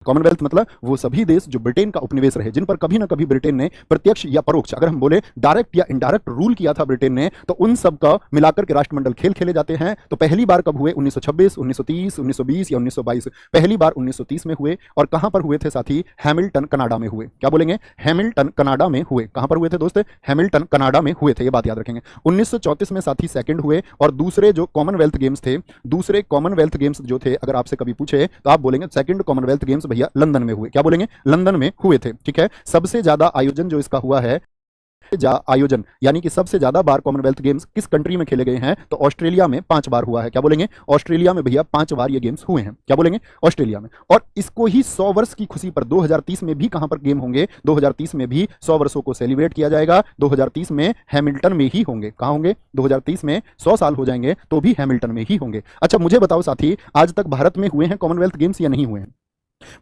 Commonwealth मतलब वो सभी देश जो ब्रिटेन का उपनिवेश रहे, जिन पर कभी ना कभी ब्रिटेन ने प्रत्यक्ष या परोक्ष, अगर हम बोले डायरेक्ट या इनडायरेक्ट रूल किया था ब्रिटेन ने, तो उन सब का मिलाकर के राष्ट्रमंडल खेल खेले जाते हैं। तो पहली बार कब हुए? 1926, 1930, 1920 या 1922? पहली बार 1930 में हुए। और कहां पर हुए थे साथी? हैमिल्टन कनाडा में हुए। क्या बोलेंगे? हैमिल्टन कनाडा में हुए। कहां पर हुए थे दोस्त? हैमिल्टन कनाडा में हुए थे, ये बात याद रखेंगे। 1934 में साथी सेकंड हुए। और दूसरे जो कॉमनवेल्थ गेम्स थे, दूसरे कॉमनवेल्थ गेम्स जो थे, अगर आपसे कभी पूछे तो आप बोलेंगे सेकंड कॉमनवेल्थ गेम्स भैया लंदन में हुए। क्या बोलेंगे? लंदन में हुए थे। ठीक है। सबसे ज्यादा आयोजन जो इसका हुआ है, आयोजन यानी कि सबसे ज्यादा बार कॉमनवेल्थ गेम्स किस कंट्री में खेले गए हैं? तो ऑस्ट्रेलिया में 5 बार हुआ है। क्या बोलेंगे? ऑस्ट्रेलिया में भैया 5 बार ये गेम्स हुए हैं। क्या बोलेंगे? ऑस्ट्रेलिया में। और इसको ही 100 वर्ष की खुशी पर 2030 में भी कहां पर गेम होंगे? 2030 में भी 100 वर्षों को सेलिब्रेट किया जाएगा। 2030 में हैमिल्टन में ही होंगे। कहां होंगे? 2030 में 100 साल हो जाएंगे तो भी हैमिल्टन में ही होंगे। अच्छा, मुझे बताओ साथी, आज तक भारत में हुए हैं कॉमनवेल्थ गेम्स या नहीं हुए हैं?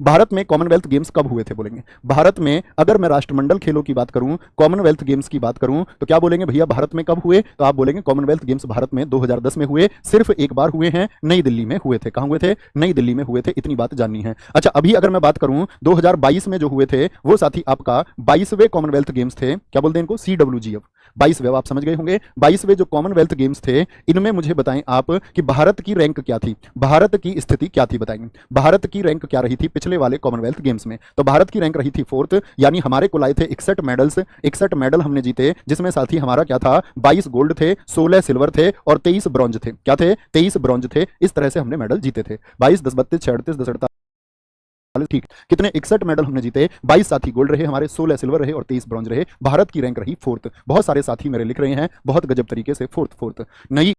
भारत में कॉमनवेल्थ गेम्स कब हुए थे बोलेंगे? भारत में अगर मैं राष्ट्रमंडल खेलों की बात करूं, कॉमनवेल्थ गेम्स की बात करूं, तो क्या बोलेंगे भैया? भारत में कब हुए? तो आप बोलेंगे कॉमनवेल्थ गेम्स भारत में 2010 में हुए। सिर्फ एक बार हुए हैं, नई दिल्ली में हुए थे। कहां हुए थे? नई दिल्ली में हुए थे। इतनी बात जाननी है। अच्छा, अभी अगर मैं बात करूं 2022 में जो हुए थे, वो साथी आपका 22वें कॉमनवेल्थ गेम्स थे। क्या बोलते हैं इनको? CWGF 22वें। आप समझ गए होंगे। 22वें जो कॉमनवेल्थ गेम्स थे, इनमें मुझे बताएं आप कि भारत की रैंक क्या थी, भारत की स्थिति क्या थी? बताएंगे भारत की रैंक क्या रही थी पिछले वाले कॉमनवेल्थ गेम्स में? तो भारत की रैंक रही थी 4th, यानी हमारे को लाए थे 61 मेडल्स। 61 मेडल हमने जीते, जिसमें साथी हमारा क्या था? 22 गोल्ड थे, 16 सिल्वर थे और 23 ब्रॉन्ज थे। क्या थे? 23 ब्रॉन्ज थे। इस तरह से हमने मेडल जीते थे। 22, 10, 32, 36, 10, 48, ठीक। कितने? 61 मेडल हमने जीते। 22 साथी गोल्ड रहे हमारे, 16 सिल्वर रहे और 23 ब्रॉन्ज रहे। भारत की रैंक रही 4th। बहुत सारे साथी मेरे लिख रहे हैं बहुत गजब तरीके से, 4th। नई